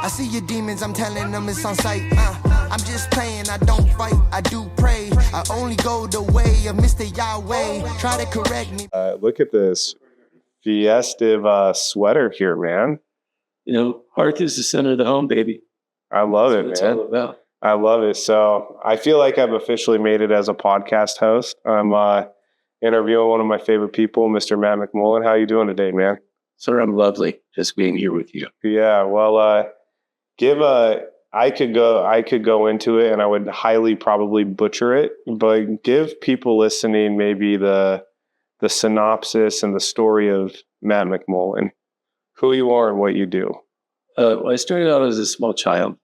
I see your demons, I'm telling them it's on sight. I'm just playing, I don't fight, I do pray. I only go the way of Mr. Yahweh. Try to correct me. Look at this festive sweater here, man. You know, hearth is the center of the home, baby. I love it, man. That's what it's all about. I love it. So I feel like I've officially made it as a podcast host. I'm interviewing one of my favorite people, Mr. Matt McMullen. How you doing today, man? Sir, I'm lovely just being here with you. Yeah, well, I could go into it and I would highly probably butcher it, but give people listening maybe the synopsis and the story of Matt McMullen, who you are and what you do. Well, I started out as a small child.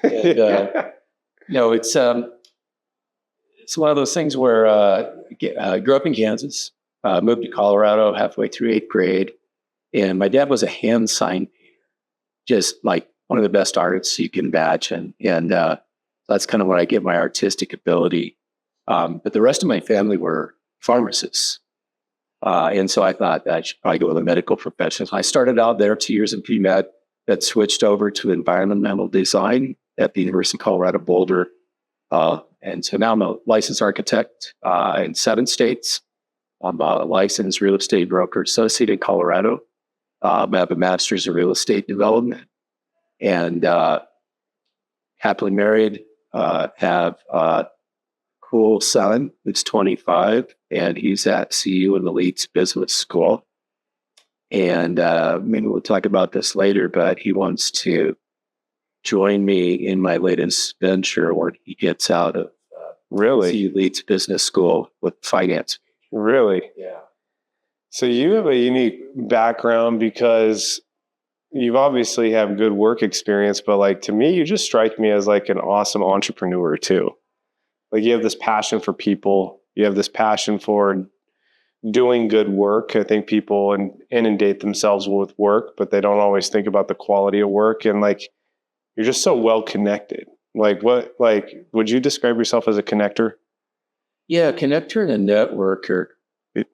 And, it's one of those things where I grew up in Kansas, moved to Colorado halfway through 8th grade, and my dad was a hand sign painter, just like one of the best artists you can imagine. And that's kind of where I get my artistic ability. But the rest of my family were pharmacists. And so I thought that I should probably go with a medical profession. I started out there 2 years in pre-med, that switched over to environmental design at the University of Colorado Boulder. And so now I'm a licensed architect in 7 states. I'm a licensed real estate broker associate in Colorado. I have a master's in real estate development and happily married, have a cool son who's 25 and he's at CU in the Leeds Business School. And maybe we'll talk about this later, but he wants to join me in my latest venture where he gets out of CU Leeds Business School with finance. Really? Yeah. So you have a unique background because you obviously have good work experience, but like to me, you just strike me as like an awesome entrepreneur too. Like you have this passion for people. You have this passion for doing good work. I think people inundate themselves with work, but they don't always think about the quality of work. And like, you're just so well connected. Would you describe yourself as a connector? Yeah, a connector and a networker.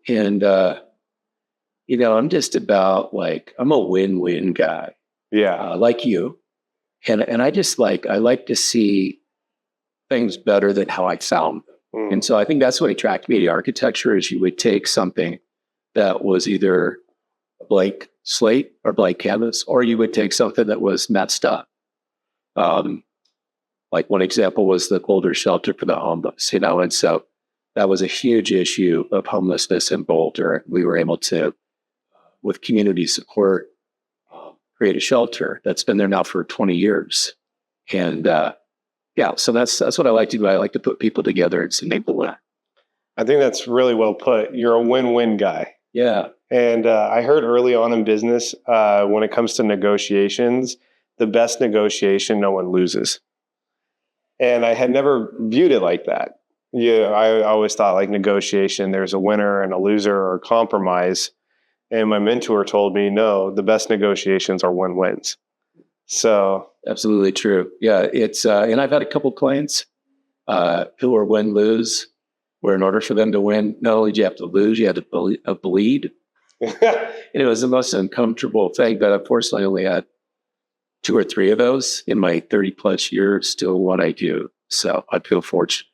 And, I'm just about I'm a win-win guy. Yeah. Like you. And I just I like to see things better than how I found them. And so I think that's what attracted me to architecture is you would take something that was either a blank slate or blank canvas, or you would take something that was messed up. Like one example was the Boulder shelter for the homeless, and so that was a huge issue of homelessness in Boulder. We were able to, with community support, create a shelter that's been there now for 20 years. And so that's what I like to do. I like to put people together and see people win. I think that's really well put. You're a win-win guy. Yeah. And I heard early on in business, when it comes to negotiations, the best negotiation, no one loses. And I had never viewed it like that. Yeah, I always thought like negotiation, there's a winner and a loser or a compromise. And my mentor told me, no, the best negotiations are win-wins. So absolutely true. Yeah, it's and I've had a couple clients who are win-lose, where in order for them to win, not only do you have to lose, you have to bleed. And it was the most uncomfortable thing, but unfortunately I only had 2 or 3 of those in my 30 plus years doing what I do. So I feel fortunate.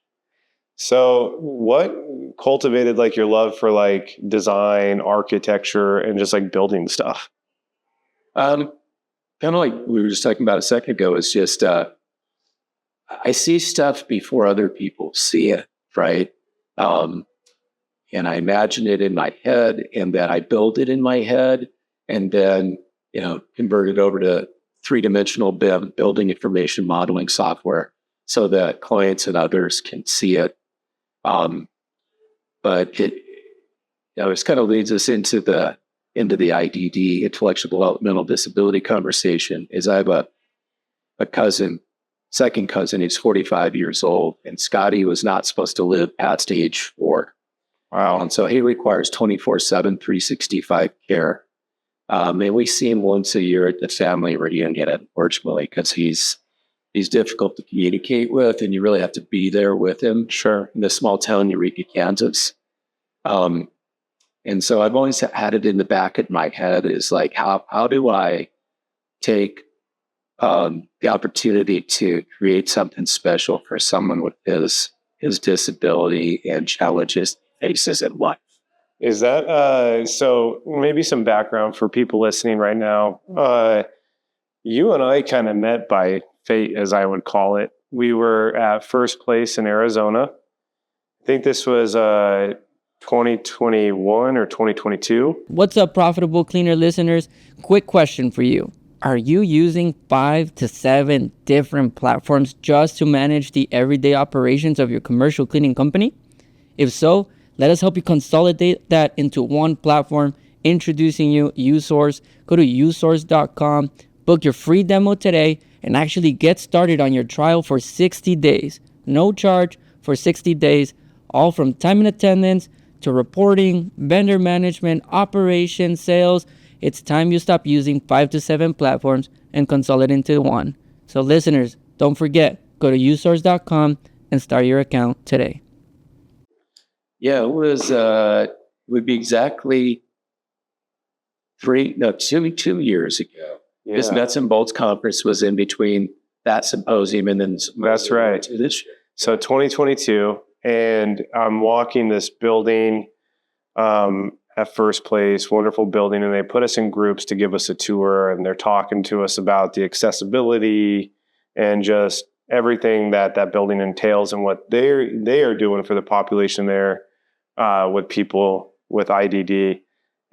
So what cultivated your love for design, architecture, and just building stuff? Kind of like we were just talking about a second ago, it's just, I see stuff before other people see it, right? And I imagine it in my head, and then I build it in my head, and then, convert it over to 3-dimensional BIM, building information modeling software, so that clients and others can see it. But it, this kind of leads us into the IDD, intellectual developmental disability conversation. Is I have a second cousin, he's 45 years old, and Scotty was not supposed to live past age 4. Wow. And so he requires 24/7, 365 care. And we see him once a year at the family reunion, unfortunately, because he's difficult to communicate with, and you really have to be there with him. Sure. In the small town, Eureka, Kansas. And so I've always had it in the back of my head is how do I take the opportunity to create something special for someone with his disability and challenges he faces in life. Is that so? Maybe some background for people listening right now. You and I kind of met by fate, as I would call it. We were at First Place in Arizona. I think this was 2021 or 2022. What's up, Profitable Cleaner listeners? Quick question for you. Are you using 5 to 7 different platforms just to manage the everyday operations of your commercial cleaning company? If so, let us help you consolidate that into one platform. Introducing you, uSource. Go to usource.com, book your free demo today, and actually get started on your trial for 60 days. No charge for 60 days, all from time and attendance to reporting, vendor management, operations, sales. It's time you stop using 5 to 7 platforms and consolidate into one. So listeners, don't forget, go to usource.com and start your account today. Yeah, it would be exactly 2 years ago. Yeah. This Nuts and Bolts conference was in between that symposium and then That's right. to this year. So 2022, and I'm walking this building at First Place, wonderful building, and they put us in groups to give us a tour, and they're talking to us about the accessibility and just everything that building entails and what they are doing for the population there with people with IDD.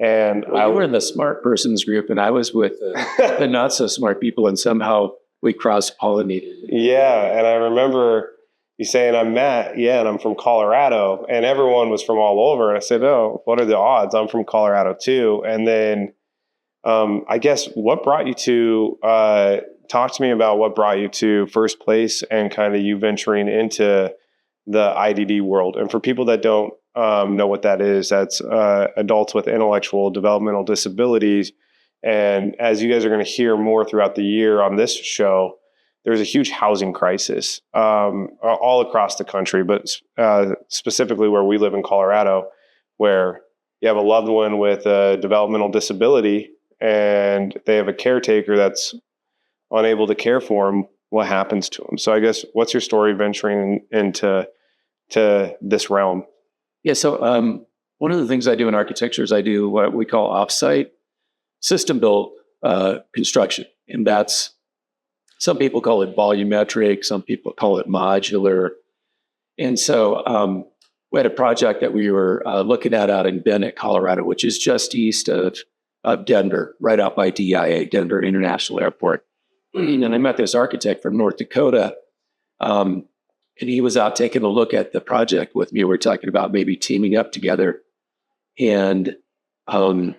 And I were in the smart persons group, and I was with the not so smart people, and somehow we cross-pollinated. Yeah, and I remember you saying, I'm Matt, yeah, and I'm from Colorado, and everyone was from all over. And I said, oh, what are the odds? I'm from Colorado too. And then I guess what brought you to, talk to me about what brought you to First Place and kind of you venturing into the IDD world. And for people that don't know what that is, that's adults with intellectual developmental disabilities. And as you guys are going to hear more throughout the year on this show, there's a huge housing crisis all across the country, but specifically where we live in Colorado, where you have a loved one with a developmental disability and they have a caretaker that's unable to care for them. What happens to them? So I guess, what's your story venturing into this realm? Yeah, so one of the things I do in architecture is I do what we call offsite system built construction. And that's, some people call it volumetric, some people call it modular. And so we had a project that we were looking at out in Bennett, Colorado, which is just east of Denver, right out by DIA, Denver International Airport. And I met this architect from North Dakota, and he was out taking a look at the project with me. We were talking about maybe teaming up together. And I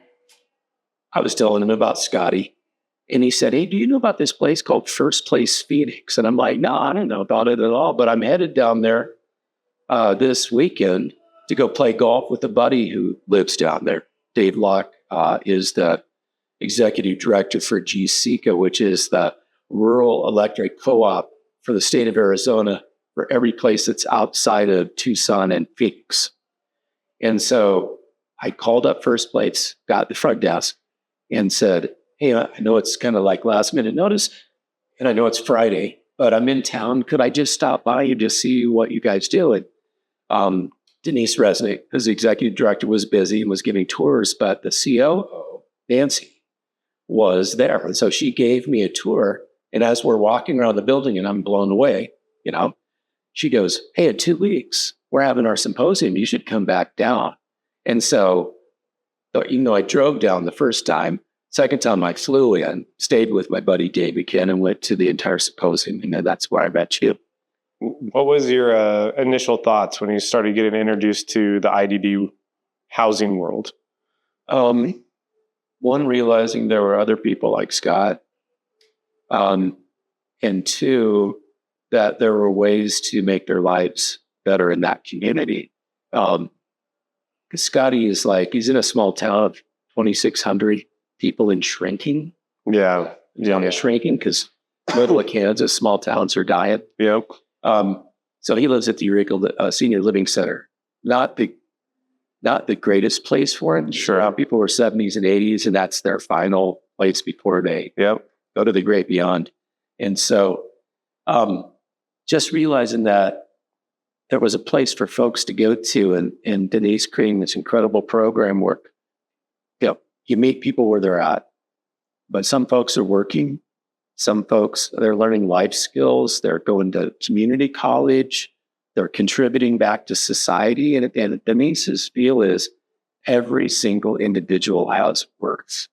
was telling him about Scotty. And he said, hey, do you know about this place called First Place Phoenix? And I'm like, no, I don't know about it at all. But I'm headed down there this weekend to go play golf with a buddy who lives down there. Dave Locke is the executive director for GSECA, which is the Rural Electric Co-op for the state of Arizona, for every place that's outside of Tucson and Phoenix. And so I called up First Place, got the front desk, and said, hey, I know it's kind of like last minute notice, and I know it's Friday, but I'm in town. Could I just stop by and just see what you guys do? And Denise Resnick, as the executive director, was busy and was giving tours, but the COO, Nancy, was there. And so she gave me a tour. And as we're walking around the building and I'm blown away, she goes, hey, in 2 weeks, we're having our symposium. You should come back down. And so, even though I drove down the first time, second time I flew in, stayed with my buddy Dave McKen and went to the entire symposium. And that's where I met you. What was your initial thoughts when you started getting introduced to the IDD housing world? One, realizing there were other people like Scott. And two, that there were ways to make their lives better in that community. Because Scotty is he's in a small town of 2,600 people and shrinking. Yeah. Shrinking because middle of Kansas, small towns are dying. Yep. So he lives at the Eureka Senior Living Center. Not the greatest place for him. Sure. People were 70s and 80s, and that's their final place before they go to the great beyond. And so just realizing that there was a place for folks to go to, and Denise creating this incredible program where you meet people where they're at. But some folks are working. Some folks, they're learning life skills. They're going to community college. They're contributing back to society. And Denise's feel is every single individual has worth,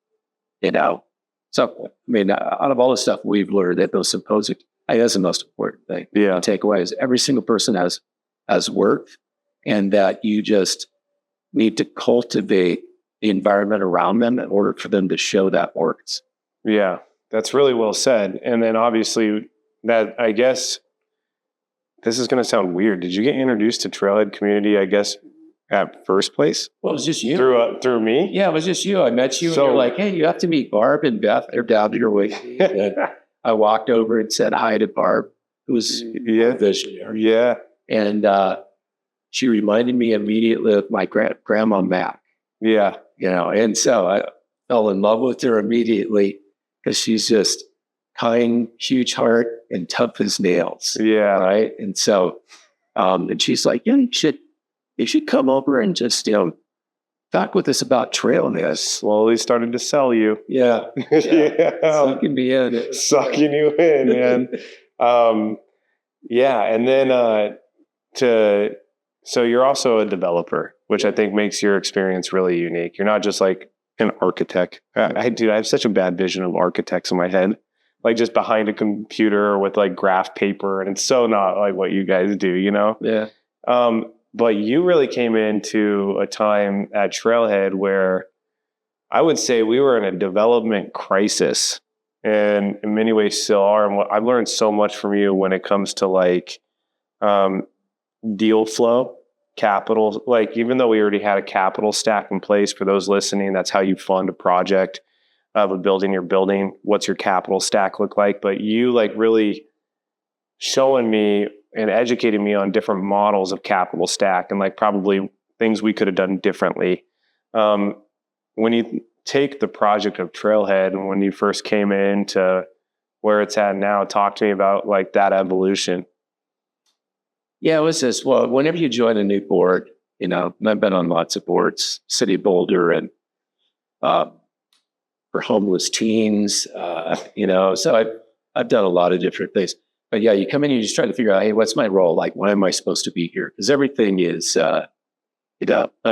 So, out of all the stuff we've learned at those symposiums, that's the most important thing to take away is every single person has worth, and that you just need to cultivate the environment around them in order for them to show that works. Yeah, that's really well said. And then obviously that, I guess, this is going to sound weird. Did you get introduced to Trailhead community, I guess, at first place? Well, it was just you. Through me? Yeah, it was just you. I met you and you're like, hey, you have to meet Barb and Beth. They're down your way. I walked over and said hi to Barb, who was visionary. Yeah. And she reminded me immediately of my grandma Mac. Yeah. And so I fell in love with her immediately because she's just kind, huge heart, and tough as nails. Yeah. Right. And so, and she's like, yeah, you should come over and just, talk with us about Trailhead. Slowly started to sell you. Yeah. Sucking me in. Sucking you in, man. Yeah. And then, so you're also a developer, which I think makes your experience really unique. You're not just like an architect. I have such a bad vision of architects in my head, like just behind a computer with like graph paper. And it's so not like what you guys do, Yeah. But you really came into a time at Trailhead where I would say we were in a development crisis, and in many ways still are. And I've learned so much from you when it comes to like deal flow, capital. Like even though we already had a capital stack in place, for those listening, that's how you fund a project of a building you're building. What's your capital stack look like? But you like really showing me and educating me on different models of capital stack and like probably things we could have done differently. When you take the project of Trailhead and when you first came into where it's at now, talk to me about like that evolution. Yeah, it was just, whenever you join a new board, I've been on lots of boards, City of Boulder and for homeless teens, so I've done a lot of different things. But yeah, you come in and you just try to figure out, hey, what's my role? Like, why am I supposed to be here? Because everything is, not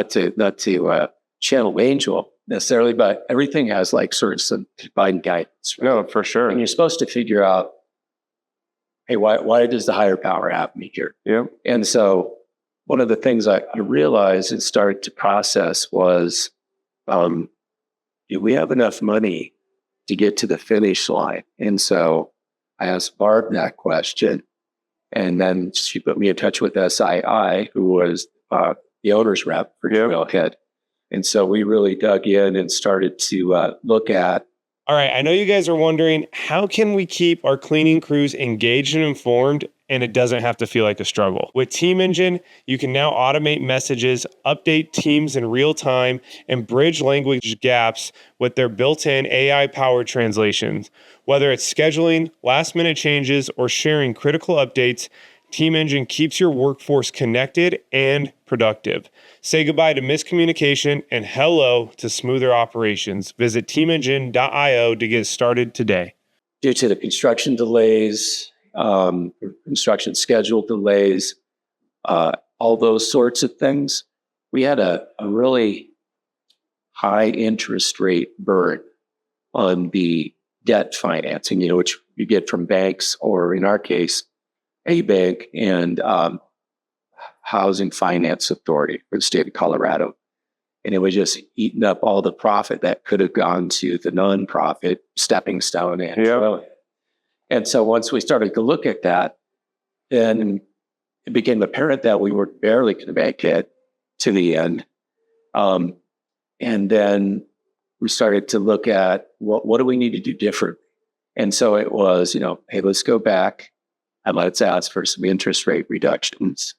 to channel Angel necessarily, but everything has like sort of some divine guidance. Right? No, for sure. And you're supposed to figure out, hey, why does the higher power have me here? Yeah. And so one of the things I realized and started to process was, do we have enough money to get to the finish line? And so I asked Barb that question, and then she put me in touch with SII, who was the owner's rep for Trailhead. And so we really dug in and started to look at. All right, I know you guys are wondering, how can we keep our cleaning crews engaged and informed and it doesn't have to feel like a struggle? With Team Engine, you can now automate messages, update teams in real time, and bridge language gaps with their built-in AI-powered translations. Whether it's scheduling, last-minute changes, or sharing critical updates, Team Engine keeps your workforce connected and productive. Say goodbye to miscommunication and hello to smoother operations. Visit teamengine.io to get started today. Due to the construction delays, construction schedule delays, all those sorts of things, we had a really high interest rate burden on the debt financing, which you get from banks, or in our case, a bank and Housing Finance Authority for the state of Colorado. And it was just eating up all the profit that could have gone to the nonprofit Stepping Stone and Trailhead. And so once we started to look at that, then it became apparent that we were barely going to make it to the end. And then we started to look at what do we need to do different? And so it was, hey, let's go back and let's ask for some interest rate reductions.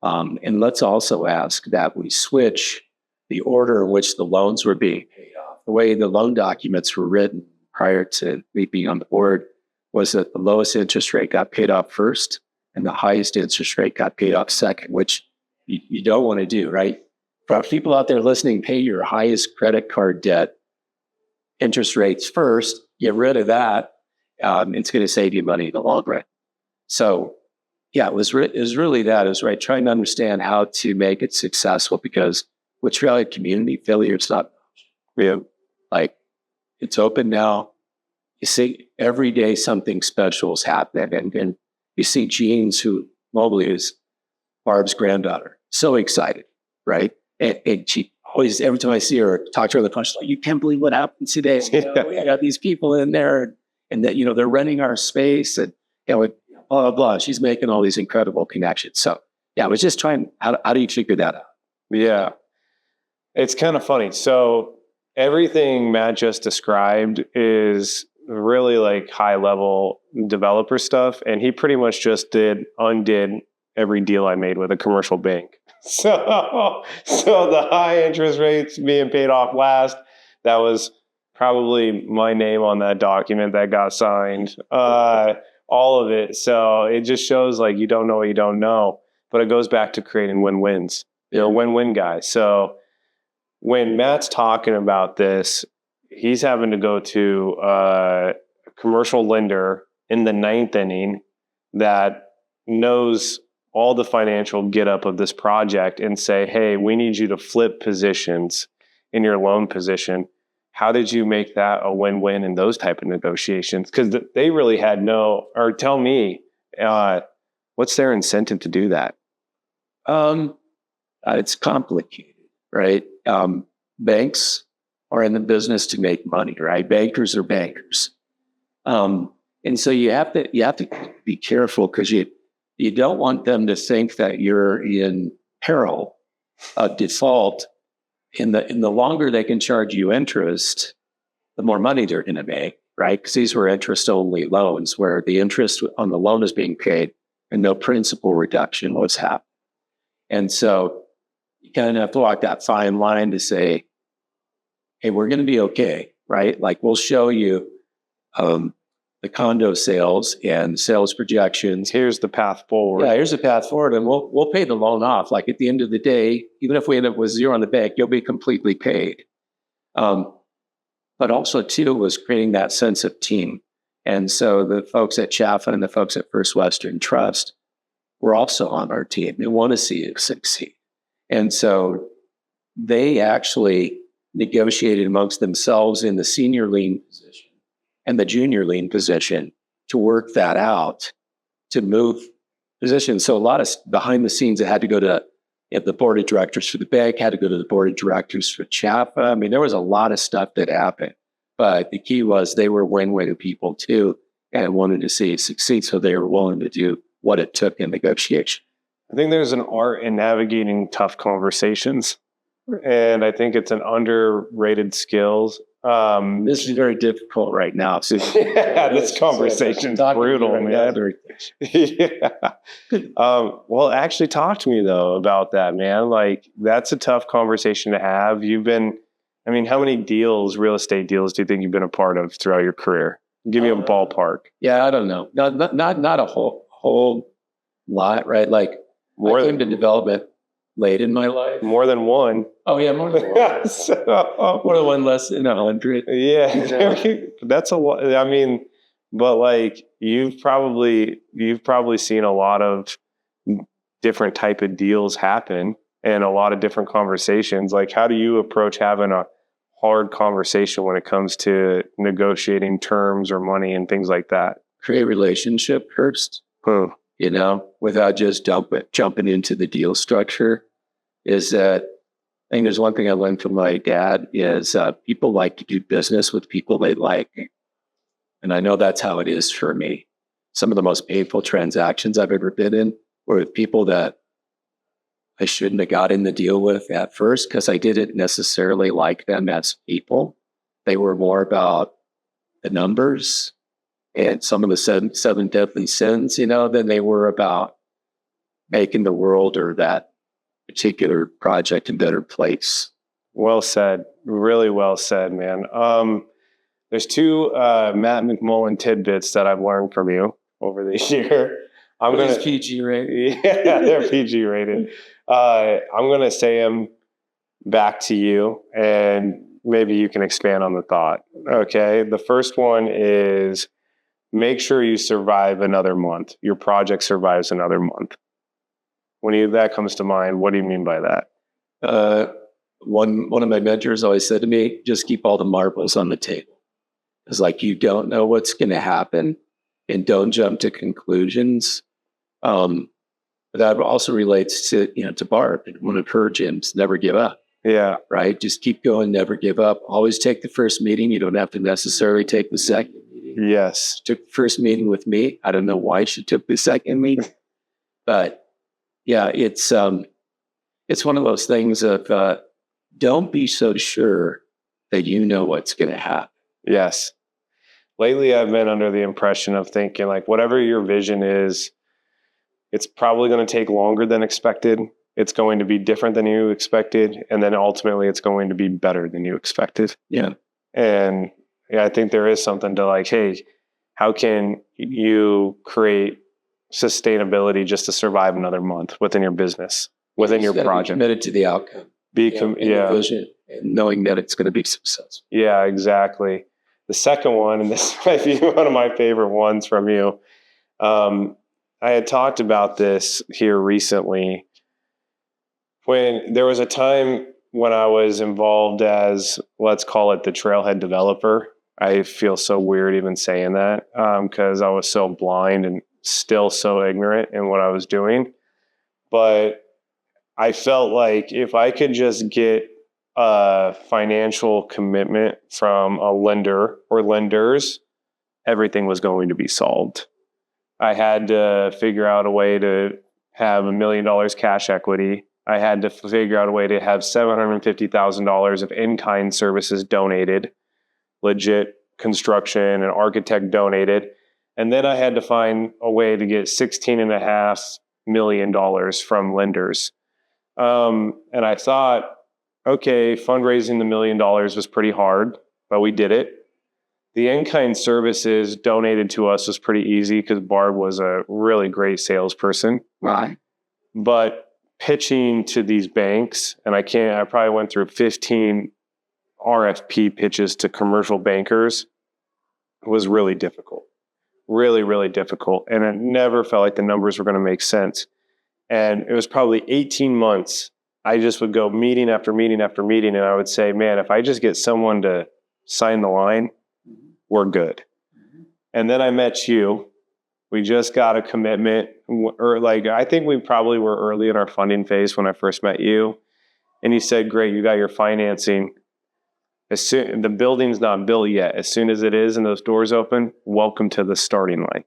And let's also ask that we switch the order in which the loans were being paid off. The way the loan documents were written prior to me being on the board was that the lowest interest rate got paid off first and the highest interest rate got paid off second, which you don't want to do, right? For people out there listening, pay your highest credit card debt interest rates first, get rid of that. It's going to save you money in the long run. So yeah, it was really that. It was right trying to understand how to make it successful, because with Trailhead community, failure is not, like, it's open now. You see every day something special is happening. And you see Jeans, who Mobley is Barb's granddaughter, so excited, right? And she always, every time I see her, talk to her on the phone, she's like, you can't believe what happened today. I got these people in there and that, they're renting our space and, blah, blah, blah. She's making all these incredible connections. So yeah, I was just trying, how do you figure that out? Yeah. It's kind of funny. So everything Matt just described is really like high level developer stuff. And he pretty much just undid every deal I made with a commercial bank. So the high interest rates being paid off last, that was probably my name on that document that got signed, all of it. So it just shows like you don't know what you don't know, but it goes back to creating win-wins, win-win guy. So when Matt's talking about this, he's having to go to a commercial lender in the 9th inning that knows all the financial get up of this project and say, hey, we need you to flip positions in your loan position. How did you make that a win-win in those type of negotiations? Because they really had or tell me, what's their incentive to do that? It's complicated, right? Banks are in the business to make money, right? Bankers are bankers. And so you have to be careful, because you don't want them to think that you're in peril of default. In the longer they can charge you interest, the more money they're going to make, right? Because these were interest-only loans where the interest on the loan is being paid and no principal reduction was happening. And so you kind of have to walk that fine line to say, hey, we're going to be okay, right? Like, we'll show you the condo sales and sales projections. Here's the path forward. Yeah, here's the path forward, and we'll pay the loan off. Like, at the end of the day, even if we end up with zero in the bank, you'll be completely paid. But also, too, was creating that sense of team. And so the folks at Chaffin and the folks at First Western Trust were also on our team. They want to see it succeed. And so they actually negotiated amongst themselves in the senior lien position and the junior lien position to work that out, to move positions. So a lot of behind the scenes, it had to go to the board of directors for the bank, had to go to the board of directors for Chaffin. I mean, there was a lot of stuff that happened, but the key was they were win-win people too and wanted to see it succeed. So they were willing to do what it took in negotiation. I think there's an art in navigating tough conversations, and I think it's an underrated skills. This is very difficult right now. So yeah, this conversation's brutal, man. Yeah. Well, actually, talk to me though about that, man. Like, that's a tough conversation to have. How many real estate deals do you think you've been a part of throughout your career? Give me a ballpark. Yeah, I don't know. Not a whole lot, right? Like, I came to development late in my life. More than one. Oh yeah, more than one. More than one, less than 100. Yeah, that's a lot. I mean, but like you've probably seen a lot of different type of deals happen and a lot of different conversations. Like, how do you approach having a hard conversation when it comes to negotiating terms or money and things like that? Create relationship first. Without just jumping into the deal structure. Is that, I think there's one thing I learned from my dad is people like to do business with people they like. And I know that's how it is for me. Some of the most painful transactions I've ever been in were with people that I shouldn't have got in the deal with at first, because I didn't necessarily like them as people. They were more about the numbers and some of the seven deadly sins, than they were about making the world or that particular project a better place. Well said. Really well said, man. There's two Matt McMullen tidbits that I've learned from you over this year. I'm going to PG rated. Yeah, they're PG rated. I'm going to say them back to you, and maybe you can expand on the thought. Okay. The first one is make sure you survive another month. Your project survives another month. When that comes to mind, what do you mean by that? One of my mentors always said to me, just keep all the marbles on the table. It's like, you don't know what's going to happen, and don't jump to conclusions. That also relates to, to Barb, one of her gyms, never give up. Yeah. Right. Just keep going. Never give up. Always take the first meeting. You don't have to necessarily take the second meeting. Yes. She took the first meeting with me. I don't know why she took the second meeting, but yeah, it's one of those things of, don't be so sure that you know what's going to happen. Yes. Lately, I've been under the impression of thinking like, whatever your vision is, it's probably going to take longer than expected. It's going to be different than you expected. And then ultimately it's going to be better than you expected. Yeah. And yeah, I think there is something to like, hey, how can you create sustainability just to survive another month within your business, within your project? Be committed to the outcome. And the vision, and knowing that it's going to be successful. Yeah, exactly. The second one, and this might be one of my favorite ones from you. I had talked about this here recently when there was a time when I was involved as, let's call it the Trailhead developer. I feel so weird even saying that because I was so blind and still so ignorant in what I was doing. But I felt like if I could just get a financial commitment from a lender or lenders, everything was going to be solved. I had to figure out a way to have $1 million cash equity. I had to figure out a way to have $750,000 of in-kind services donated, legit construction and architect donated. And then I had to find a way to get $16.5 million from lenders. And I thought, okay, fundraising the $1 million was pretty hard, but we did it. The in-kind services donated to us was pretty easy because Barb was a really great salesperson. Right. But pitching to these banks, and I probably went through 15 RFP pitches to commercial bankers, was really difficult. Really, really difficult. And it never felt like the numbers were going to make sense. And it was probably 18 months. I just would go meeting after meeting after meeting, and I would say, man, if I just get someone to sign the line, we're good. And then I met you. We just got a commitment, or like I think we probably were early in our funding phase when I first met you. And you said, great, you got your financing. The building's not built yet. As soon as it is and those doors open, welcome to the starting line.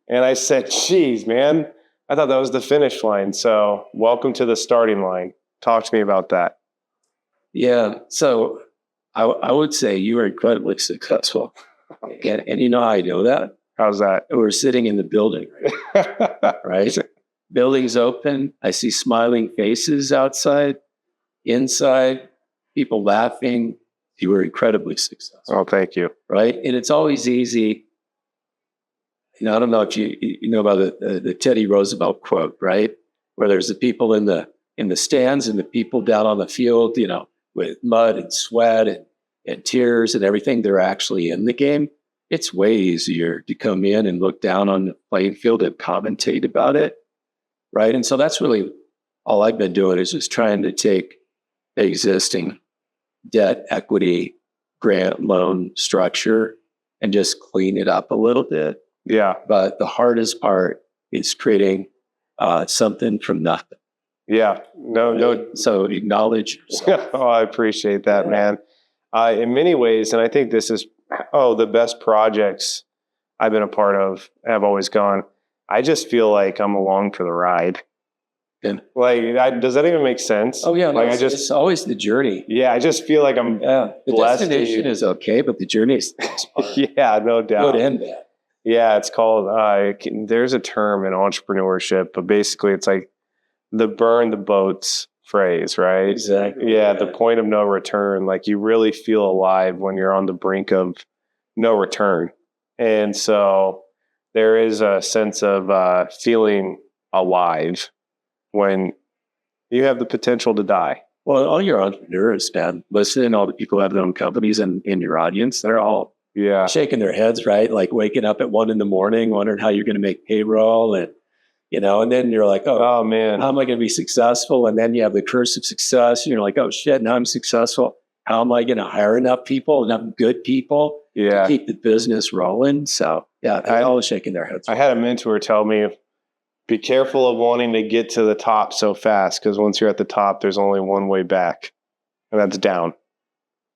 And I said, geez, man, I thought that was the finish line. So welcome to the starting line. Talk to me about that. Yeah. So I would say you were incredibly successful. And you know how I know that? How's that? We're sitting in the building, right? Building's open. I see smiling faces outside, inside, people laughing. You were incredibly successful. Oh, thank you. Right? And it's always easy. I don't know if you know about the Teddy Roosevelt quote, right? Where there's the people in the stands and the people down on the field, with mud and sweat and tears and everything. They're actually in the game. It's way easier to come in and look down on the playing field and commentate about it, right? And so that's really all I've been doing is just trying to take the existing debt, equity, grant, loan structure and just clean it up a little bit. Yeah. But the hardest part is creating something from nothing. Yeah. No. So acknowledge yourself. Oh, I appreciate that, man. In many ways, and I think this is, the best projects I've been a part of have always gone. I just feel like I'm along for the ride. And does that even make sense? Oh yeah, it's always the journry. Yeah, I just feel like I'm the destination is okay, but the journey is yeah, no doubt. Good and bad. Yeah, it's called. There's a term in entrepreneurship, but basically, it's like burn the boats phrase, right? Exactly. Yeah, the point of no return. Like you really feel alive when you're on the brink of no return. And so there is a sense of feeling alive when you have the potential to die. Well, all your entrepreneurs, man, listen, all the people who have their own companies and in your audience, they're all Yeah. shaking their heads, right? Like waking up at 1 a.m, wondering how you're going to make payroll, and and then you're like, Oh man. how am I going to be successful? And then you have the curse of success. You're like, oh shit, now I'm successful. How am I going to hire enough people, enough good people to keep the business rolling? So yeah, they're all shaking their heads. I had a mentor tell me, be careful of wanting to get to the top so fast, because once you're at the top, there's only one way back, and that's down.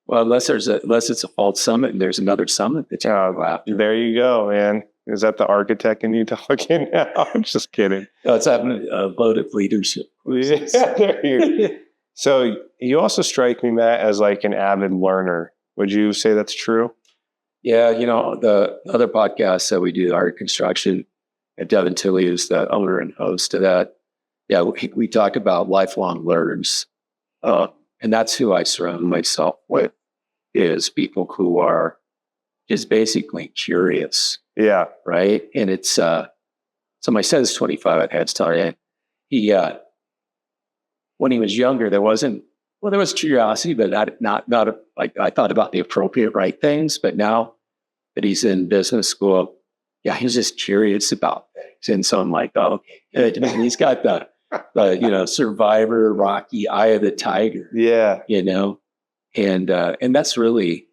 Well, unless it's a false summit and there's another summit that you go after. There you go, man. Is that the architect in you talking now? I'm just kidding. No, it's having a load of leadership. Yeah, there you go. So you also strike me, Matt, as like an avid learner. Would you say that's true? Yeah, the other podcasts that we do, Art Construction, and Devin Tilley is the owner and host of that. Yeah, we talk about lifelong learners. And that's who I surround myself with, is people who are just basically curious. Yeah. Right. And it's, so my son's 25 at Head Start. And he, when he was younger, there was curiosity, but not like I thought about the appropriate right things. But now that he's in business school, yeah, he's just curious about things. And so I'm like, oh, okay, good. And he's got the survivor, Rocky, eye of the tiger. Yeah. And that's really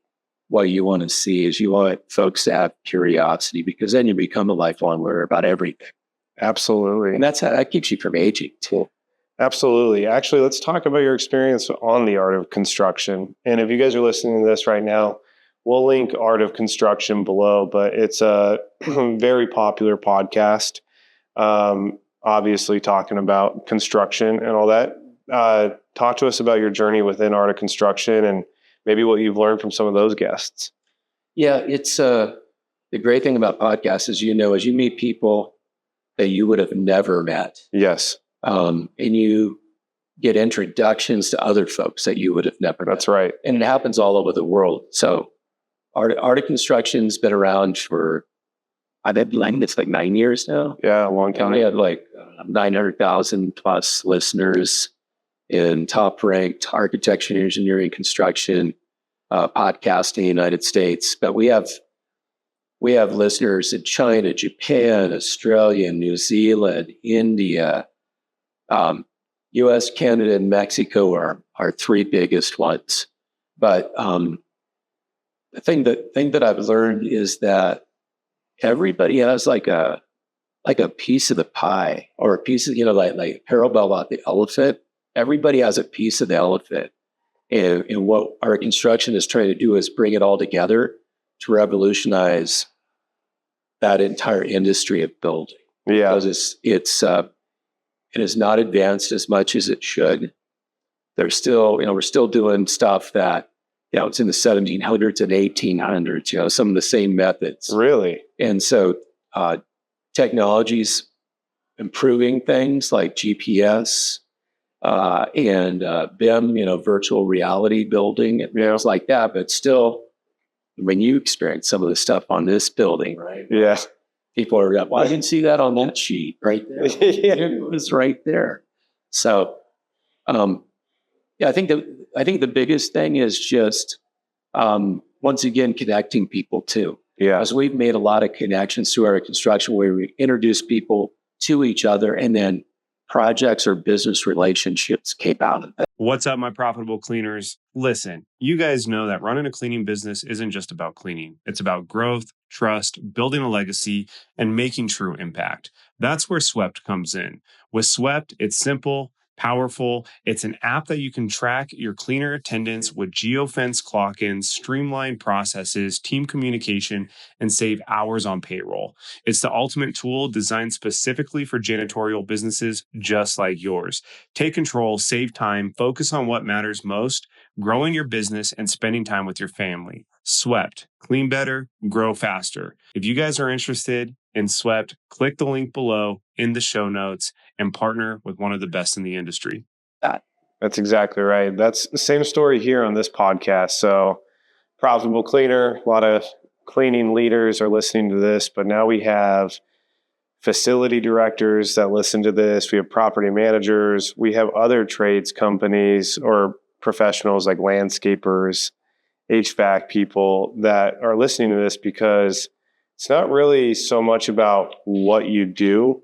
what you want to see, is you want folks to have curiosity, because then you become a lifelong learner about everything. Absolutely. And that keeps you from aging too. Absolutely. Actually, let's talk about your experience on the art of construction. And if you guys are listening to this right now, we'll link Art of Construction below, but it's a very popular podcast. Obviously talking about construction and all that. Talk to us about your journey within Art of Construction and maybe what you've learned from some of those guests. Yeah, it's the great thing about podcasts is, as you meet people that you would have never met. Yes. And you get introductions to other folks that you would have never met. That's right. And it happens all over the world. So Art of Construction's been around for, I think it's like 9 years now. Yeah, a long time. And we had like 900,000 plus listeners in top-ranked architecture, engineering, construction, podcasting in the United States. But we have listeners in China, Japan, Australia, New Zealand, India, U.S., Canada, and Mexico are our three biggest ones. But the thing that I've learned is that everybody has like a piece of the pie, or a piece of, like parable about the elephant. Everybody has a piece of the elephant. And what our construction is trying to do is bring it all together to revolutionize that entire industry of building. Yeah. Because it is not advanced as much as it should. There's still, we're still doing stuff that, it's in the 1700s and 1800s, some of the same methods. Really? And so technology's improving things like GPS and BIM, virtual reality building and things like that. But still, when you experience some of the stuff on this building, right? Yeah. People are like, well, I didn't see that on that sheet right there. Yeah. It was right there. So, I think the biggest thing is just, once again, connecting people too. Yeah. Because we've made a lot of connections through our construction where we introduce people to each other, and then projects or business relationships came out of that. What's up, my profitable cleaners? Listen, you guys know that running a cleaning business isn't just about cleaning. It's about growth, trust, building a legacy, and making true impact. That's where Swept comes in. With Swept, it's simple, powerful. It's an app that you can track your cleaner attendance with geofence clock-ins, streamline processes, team communication, and save hours on payroll. It's the ultimate tool designed specifically for janitorial businesses just like yours. Take control, save time, focus on what matters most, growing your business and spending time with your family. Swept. Clean better, grow faster. If you guys are interested in Swept, click the link below in the show notes and partner with one of the best in the industry. That's exactly right. That's the same story here on this podcast. So profitable cleaner, a lot of cleaning leaders are listening to this, but now we have facility directors that listen to this. We have property managers. We have other trades companies or professionals like landscapers, HVAC people that are listening to this, because it's not really so much about what you do.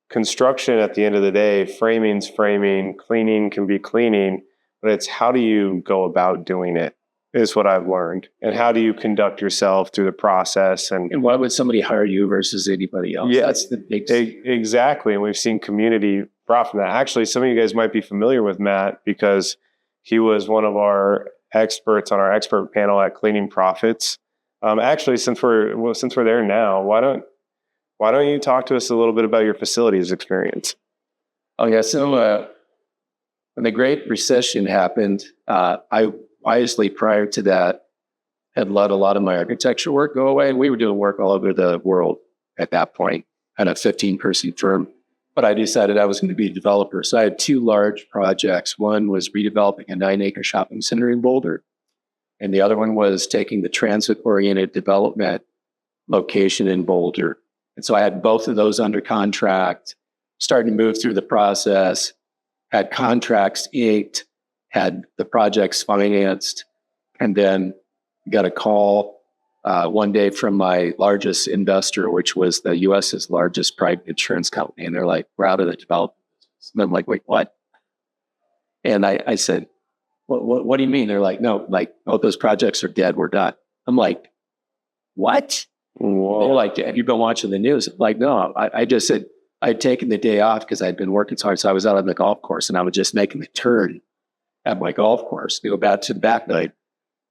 Construction at the end of the day, framing's framing, cleaning can be cleaning, but it's how do you go about doing it is what I've learned. And how do you conduct yourself through the process? And why would somebody hire you versus anybody else? Yeah, That's the big exactly. And we've seen community brought from that. Actually, some of you guys might be familiar with Matt because he was one of our experts on our expert panel at Cleaning Profits. Actually, since we're there now, why don't you talk to us a little bit about your facilities experience? Oh yeah. So when the Great Recession happened, I wisely prior to that had let a lot of my architecture work go away. We were doing work all over the world at that point. I had a 15-person firm, but I decided I was going to be a developer. So I had two large projects. One was redeveloping a 9-acre shopping center in Boulder, and the other one was taking the transit-oriented development location in Boulder. And so I had both of those under contract, started to move through the process, had contracts inked, had the projects financed, and then got a call one day from my largest investor, which was the US's largest private insurance company. And they're like, we're out of the development business. And I'm like, wait, what? And I said, what do you mean? They're like, no, like, oh, those projects are dead. We're done. I'm like, what? Whoa. They're like, have you been watching the news? I'm like, no, I just said, I'd taken the day off because I'd been working so hard. So I was out on the golf course and I was just making the turn at my golf course to go back to the back night.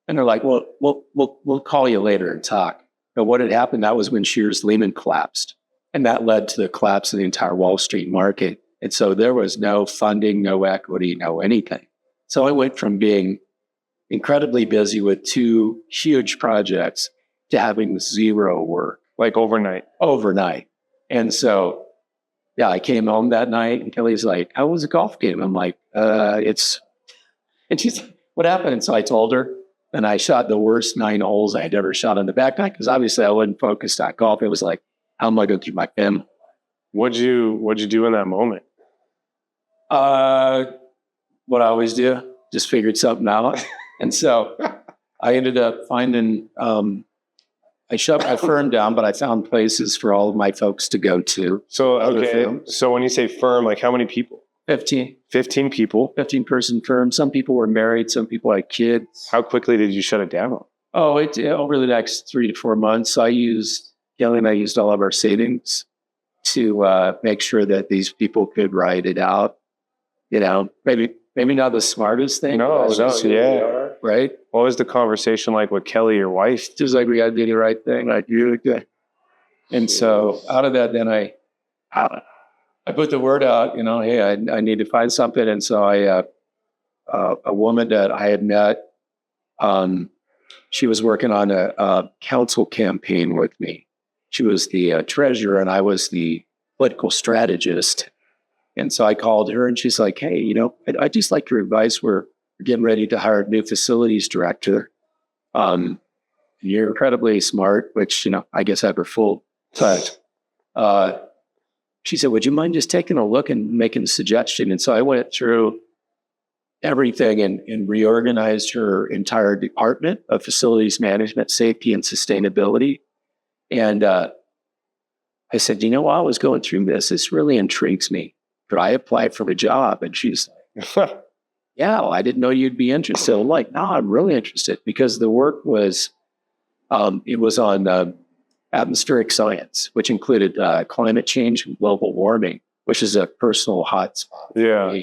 And they're like, well, we'll call you later and talk. But what had happened, that was when Shears Lehman collapsed. And that led to the collapse of the entire Wall Street market. And so there was no funding, no equity, no anything. So I went from being incredibly busy with two huge projects to having zero work. Like overnight. And so, yeah, I came home that night and Kelly's like, how was the golf game? I'm like, and she's like, what happened? And so I told her, and I shot the worst 9 holes I had ever shot on the back nine, because obviously I wasn't focused on golf. It was like, how am I going to keep my family? What'd you do in that moment? What I always do, just figured something out. And so I ended up finding, I shut my firm down, but I found places for all of my folks to go to. So, okay. So when you say firm, like how many people? 15 people. 15-person firm. Some people were married. Some people had kids. How quickly did you shut it down? Oh, over the next 3 to 4 months, Kelly and I used all of our savings to make sure that these people could ride it out. You know, maybe not the smartest thing. No, yeah. Right? What was the conversation like with Kelly, your wife? Just like, we got to do the right thing. Like, you're good. And so out of that, then I put the word out, you know, hey, I need to find something. And so a woman that I had met, she was working on a council campaign with me. She was the treasurer and I was the political strategist. And so I called her and she's like, hey, you know, I'd just like your advice. We're getting ready to hire a new facilities director. You're incredibly smart, which, you know, I guess I have her full. But she said, would you mind just taking a look and making a suggestion? And so I went through everything and reorganized her entire department of facilities management, safety, and sustainability. And I said, you know, while I was going through this really intrigues me. Could I apply for the job? And she's like, yeah, well, I didn't know you'd be interested. I'm like, no, I'm really interested, because the work was, it was on atmospheric science, which included climate change and global warming, which is a personal hotspot. Yeah.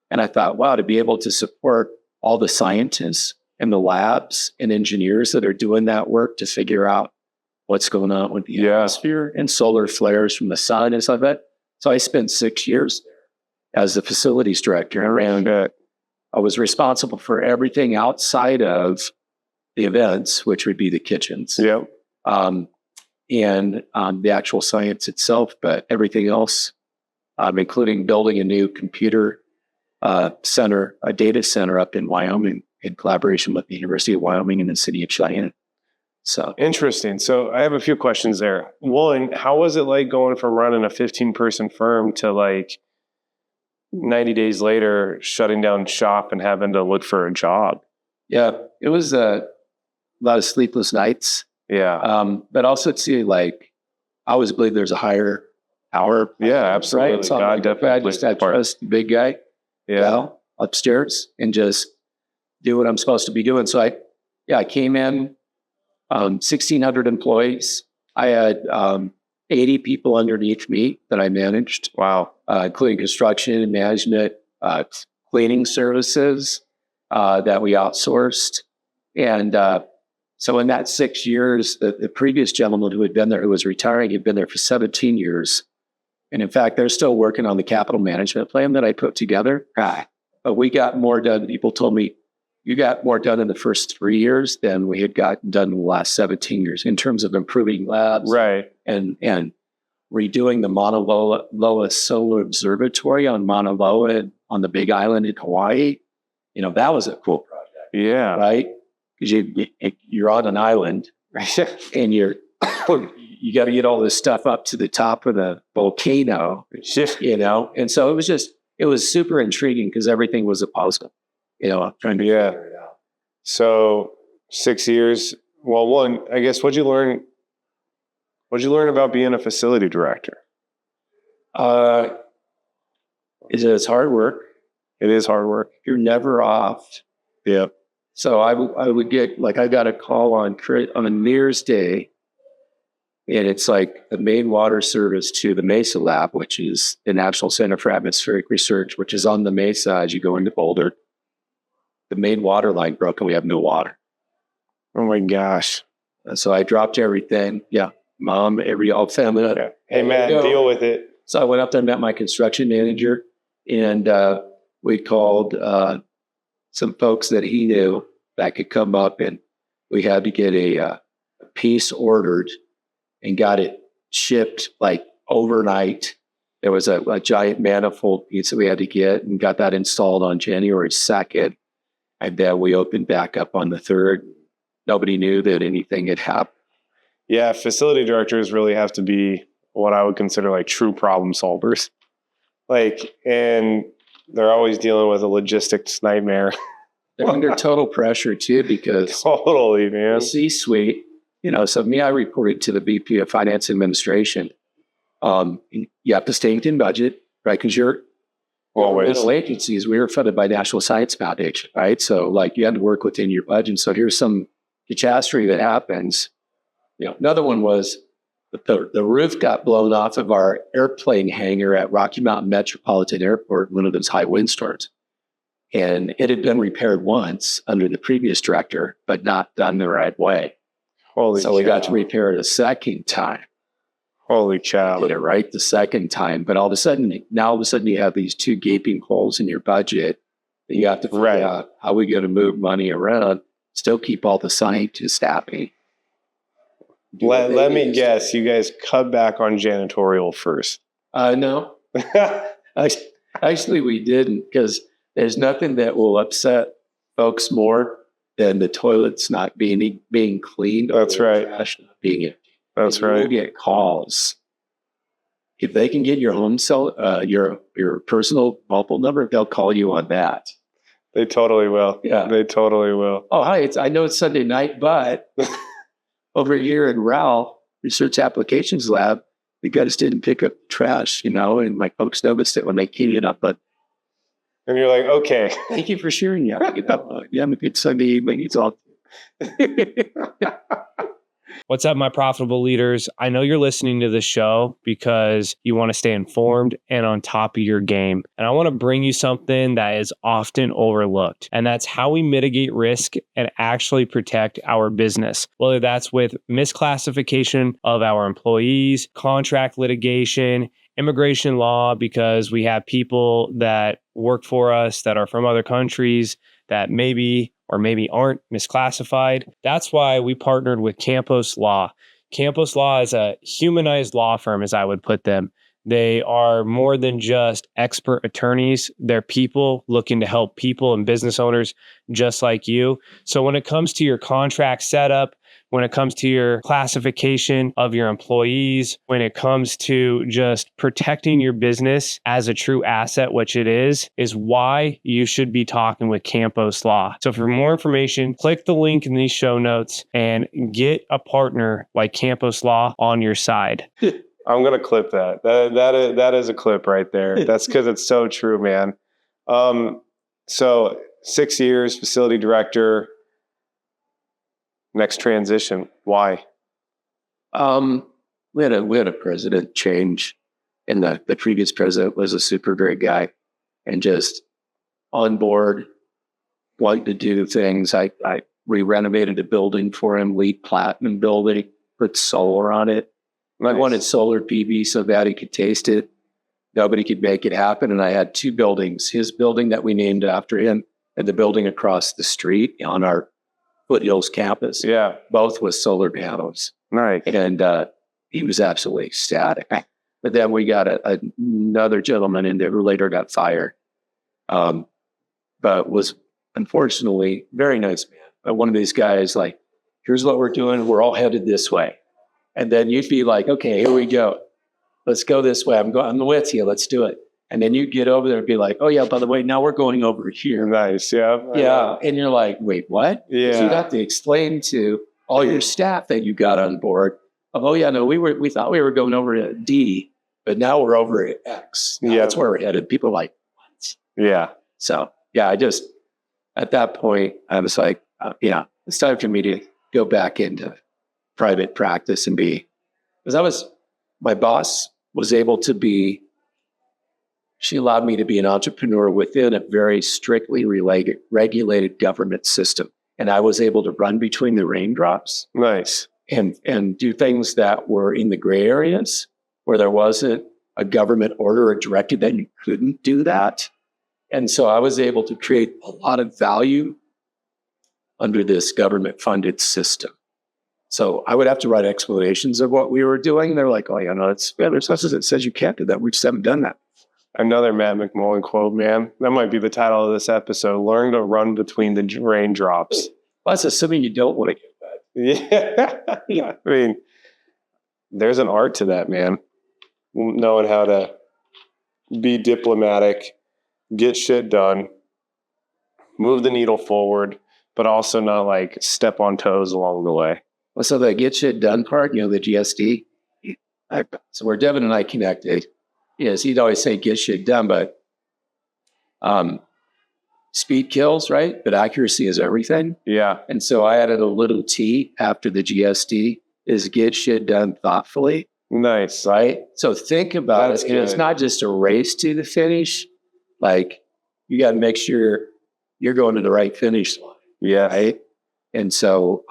And I thought, wow, to be able to support all the scientists and the labs and engineers that are doing that work to figure out what's going on with the atmosphere and solar flares from the sun and stuff like that. So I spent 6 years as the facilities director, and I was responsible for everything outside of the events, which would be the kitchens. Yep. And the actual science itself, but everything else, including building a new computer center, a data center up in Wyoming in collaboration with the University of Wyoming and the city of Cheyenne. So Interesting. So I have a few questions there. One, how was it like going from running a 15-person firm to like 90 days later shutting down shop and having to look for a job? yeah, it was a lot of sleepless nights. Yeah. But also to like, I always believe there's a higher power. Yeah, absolutely. Right? So God I'm like, definitely I just had to trust the big guy upstairs and just do what I'm supposed to be doing. So I came in, 1,600 employees. I had 80 people underneath me that I managed. Wow. Including construction and management, cleaning services that we outsourced. And so in that 6 years, the previous gentleman who had been there, who was retiring, had been there for 17 years. And in fact, they're still working on the capital management plan that I put together. But we got more done. People told me, you got more done in the first 3 years than we had gotten done in the last 17 years in terms of improving labs. Right. And redoing the Mauna Loa Solar Observatory on Mauna Loa on the Big Island in Hawaii. You know, that was a cool project. Yeah. Right? Because you're on an island and you got to get all this stuff up to the top of the volcano, you know? And so it was super intriguing because everything was a puzzle, you know, trying to figure it out. So 6 years. Well, one, I guess, what'd you learn about being a facility director? It's hard work. It is hard work. You're never off. Yep. So I would get, like, I got a call on New Year's Day, and it's like the main water service to the Mesa Lab, which is the National Center for Atmospheric Research, which is on the Mesa as you go into Boulder. The main water line broke and we have no water. Oh my gosh. So I dropped everything. Yeah. Mom, all family. Yeah. Hey, Matt, deal with it. So I went up there and met my construction manager, and we called some folks that he knew that could come up, and we had to get a piece ordered and got it shipped like overnight. There was a giant manifold piece that we had to get and got that installed on January 2nd. And then we opened back up on the 3rd. Nobody knew that anything had happened. Yeah, facility directors really have to be what I would consider like true problem solvers. Like, and they're always dealing with a logistics nightmare. They're under total pressure too, because Totally, man. the C-suite, you know, so I reported to the VP of Finance Administration. You have to stay within budget, right? Because you're Always. federal agencies. We were funded by National Science Foundation, right? So like you had to work within your budget. So here's some catastrophe that happens. You know, another one was the roof got blown off of our airplane hangar at Rocky Mountain Metropolitan Airport, one of those high windstorms. And it had been repaired once under the previous director, but not done the right way. So we got to repair it a second time. Holy cow. Did it right the second time. But all of a sudden you have these two gaping holes in your budget that you have to figure out how we going to move money around, still keep all the scientists happy. Let me guess, you guys cut back on janitorial first. No. Actually, we didn't, because there's nothing that will upset folks more than the toilets not being cleaned. That's right. Trash not being empty. That's right. You get calls. If they can get your home cell, your personal mobile number, they'll call you on that. They totally will. Yeah. They totally will. Oh, hi. I know it's Sunday night, but over here in RAL, Research Applications Lab, the guys didn't pick up trash, you know, and my folks noticed it when they cleaned it up. But And you're like, okay. thank you for sharing. Yeah, have a good Sunday evening. It's all. What's up, my profitable leaders? I know you're listening to this show because you want to stay informed and on top of your game. And I want to bring you something that is often overlooked, and that's how we mitigate risk and actually protect our business, whether that's with misclassification of our employees, contract litigation, immigration law, because we have people that work for us that are from other countries that maybe or maybe aren't misclassified. That's why we partnered with Campos Law. Campos Law is a humanized law firm, as I would put them. They are more than just expert attorneys. They're people looking to help people and business owners just like you. So when it comes to your contract setup, when it comes to your classification of your employees, when it comes to just protecting your business as a true asset, which it is why you should be talking with Campos Law. So for more information, click the link in these show notes and get a partner like Campos Law on your side. I'm going to clip that. That is a clip right there. That's because it's so true, man. So 6 years, facility director. Next transition. Why? We had a president change, and the previous president was a super great guy and just on board, wanting to do things. I re-renovated a building for him, LEED Platinum building, put solar on it. Nice. I wanted solar PV so bad he could taste it. Nobody could make it happen. And I had two buildings, his building that we named after him and the building across the street on our Foothills campus. Yeah. Both with solar panels. Nice. And he was absolutely ecstatic. But then we got another gentleman in there who later got fired, but was unfortunately very nice man. But one of these guys, like, here's what we're doing. We're all headed this way. And then you'd be like, okay, here we go. Let's go this way. I'm with you. Let's do it. And then you get over there and be like, oh, yeah, by the way, now we're going over here. Nice. Yeah. Yeah. And you're like, wait, what? Yeah. So you have to explain to all your staff that you got on board of, oh, yeah, no, we thought we were going over to D, but now we're over at X. Now that's where we're headed. People are like, what? Yeah. So, yeah, at that point, I was like, it's time for me to go back into private practice and because my boss was able to she allowed me to be an entrepreneur within a very strictly regulated government system. And I was able to run between the raindrops. Nice. And do things that were in the gray areas where there wasn't a government order or directive that you couldn't do that. And so I was able to create a lot of value under this government funded system. So I would have to write explanations of what we were doing. They're like, oh, yeah, no, there's nothing that says you can't do that. We just haven't done that. Another Matt McMullen quote, man. That might be the title of this episode. Learn to run between the raindrops. Well, that's assuming you don't want to get that. Yeah. I mean, there's an art to that, man. Knowing how to be diplomatic, get shit done, move the needle forward, but also not like step on toes along the way. Well, so the get shit done part, the GSD. So where Devin and I connected, yes, he'd always say get shit done, but speed kills, right? But accuracy is everything. Yeah. And so I added a little T after the GSD is get shit done thoughtfully. Nice. Right? So think about That's it. good. It's not just a race to the finish. Like you got to make sure you're going to the right finish line. Yeah. Right. And so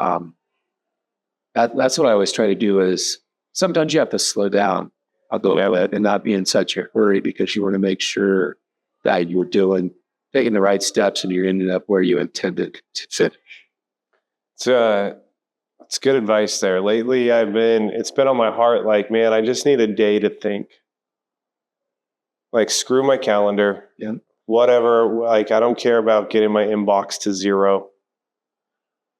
that's what I always try to do is sometimes you have to slow down a little bit and not be in such a hurry because you want to make sure that you're taking the right steps and you're ending up where you intended to finish. It's good advice there. Lately, it's been on my heart, like, man, I just need a day to think. Like, screw my calendar. Yeah. Whatever. Like, I don't care about getting my inbox to 0.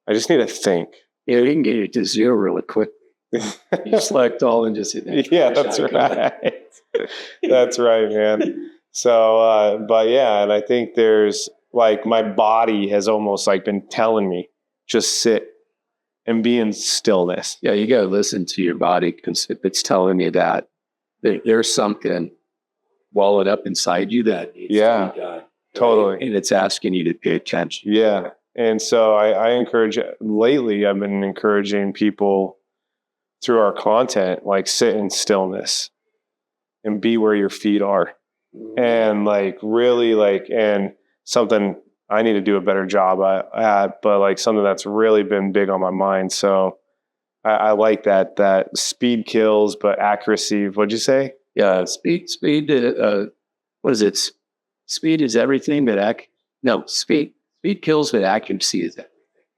I just need to think. Yeah, you can get it to 0 really quick. You select all and just hit that. Yeah, that's right. That's right, man. So, but yeah, and I think there's like my body has almost like been telling me just sit and be in stillness. Yeah, you got to listen to your body because if it's telling you that there's something walled up inside you that needs to be done. Totally. And it's asking you to pay attention. Yeah. And so I encourage, lately I've been encouraging people through our content, like sit in stillness and be where your feet are. And like really like, and something I need to do a better job at, but like something that's really been big on my mind. So I like that speed kills, but accuracy, what'd you say? Yeah. Speed, what is it? Speed is everything, but speed kills, but accuracy is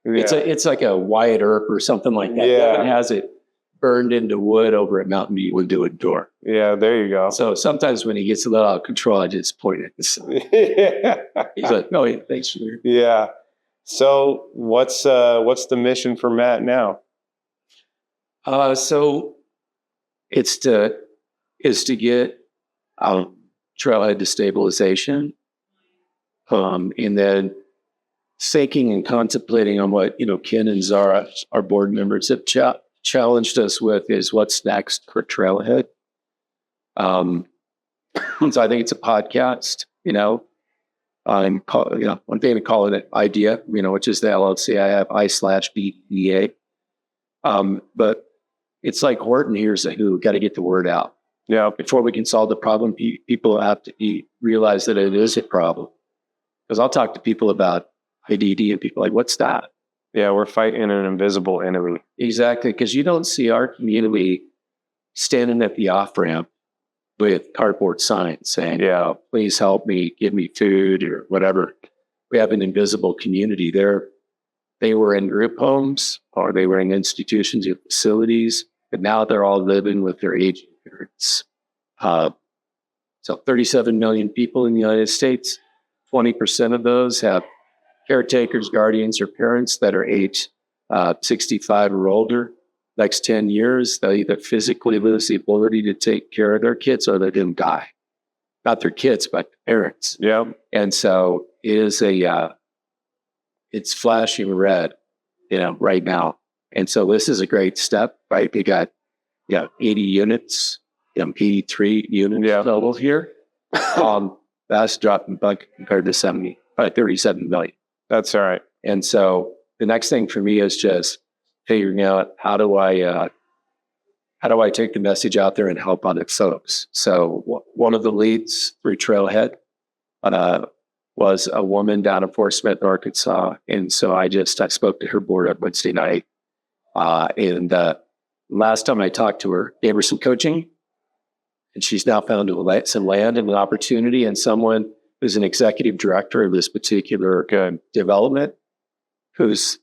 everything. Yeah. It's like a Wyatt Earp or something like that. Yeah. Devin has it burned into wood over at Mountain View would do a door. Yeah, there you go. So sometimes when he gets a little out of control, I just point at this. Yeah. He's like, "No, thanks for your." Yeah. So what's the mission for Matt now? So it's to get Trailhead to stabilization, and then thinking and contemplating on what Ken and Zara, our board members, have challenged us with is what's next for Trailhead. So I think it's a podcast. One thing to call it an idea, which is the LLC. I have I/BEA. But it's like Horton here's a who, got to get the word out. Yeah. Before we can solve the problem, people have to realize that it is a problem. Because I'll talk to people about IDD and people are like, what's that? Yeah, we're fighting an invisible enemy. Exactly, because you don't see our community standing at the off-ramp with cardboard signs saying, Yeah. Please help me, give me food or whatever. We have an invisible community there. They were in group homes or they were in institutions or facilities, but now they're all living with their aging parents. So 37 million people in the United States, 20% of those have caretakers, guardians, or parents that are age 65 or older. Next 10 years, they'll either physically lose the ability to take care of their kids or they're going to die. Not their kids, but parents. Yeah. And so it is it's flashing red, right now. And so this is a great step, right? We got 80 units, 83 units available here. That's dropping buck compared to 37 million. That's all right. And so the next thing for me is just figuring out how do I take the message out there and help other folks. So one of the leads through Trailhead was a woman down in Fort Smith, Arkansas. And so I spoke to her board on Wednesday night. And last time I talked to her, gave her some coaching. And she's now found some land and an opportunity and someone who's an executive director of this particular development, whose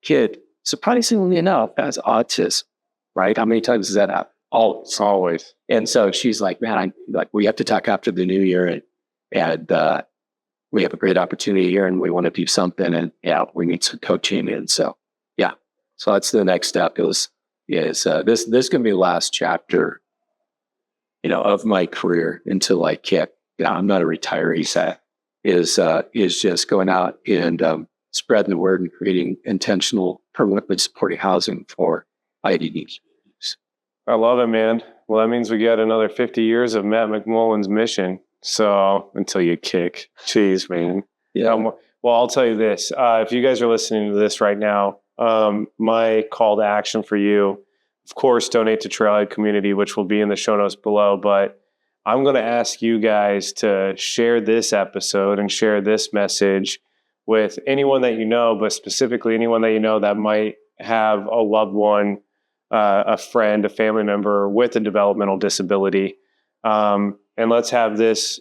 kid, surprisingly enough, has autism, right? How many times does that happen? Always. And so she's like, man, we have to talk after the new year and we have a great opportunity here and we want to do something and we need some coaching. And so, so that's the next step this is going to be the last chapter, of my career until I kick. I'm not a retiree set, is just going out and spreading the word and creating intentional, permanently supporting housing for IDDs. I love it, man. Well, that means we get another 50 years of Matt McMullen's mission. So until you kick, jeez, man. Yeah. Well, I'll tell you this. If you guys are listening to this right now, my call to action for you, of course, donate to Trailhead Community, which will be in the show notes below. But I'm going to ask you guys to share this episode and share this message with anyone that you know, but specifically anyone that you know that might have a loved one, a friend, a family member with a developmental disability. And let's have this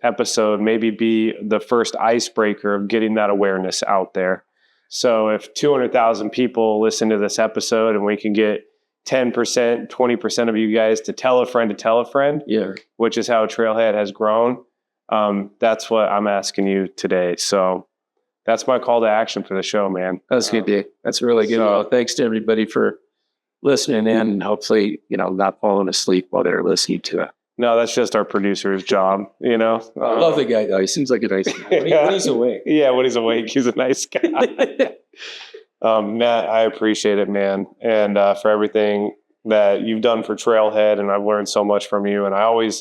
episode maybe be the first icebreaker of getting that awareness out there. So if 200,000 people listen to this episode and we can get 10%, 20% of you guys to tell a friend, which is how Trailhead has grown. That's what I'm asking you today. So that's my call to action for the show, man. That's good. That's really good. Well, thanks to everybody for listening in and hopefully, not falling asleep while they're listening to it. No, that's just our producer's job, I love the guy though. He seems like a nice guy. When he's awake. Yeah, when he's awake, he's a nice guy. Matt, I appreciate it, man. And for everything that you've done for Trailhead, and I've learned so much from you. And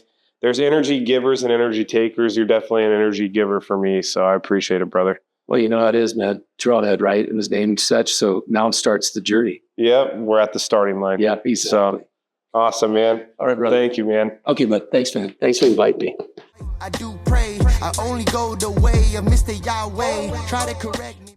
there's energy givers and energy takers. You're definitely an energy giver for me. So I appreciate it, brother. Well, you know how it is, man. Trailhead, right? It was named such. So now starts the journey. Yep. We're at the starting line. Yeah. Exactly. So awesome, man. All right, brother. Thank you, man. Okay, but thanks, man. Thanks for inviting me. I do pray. I only go the way of Mr. Yahweh. Try to correct me.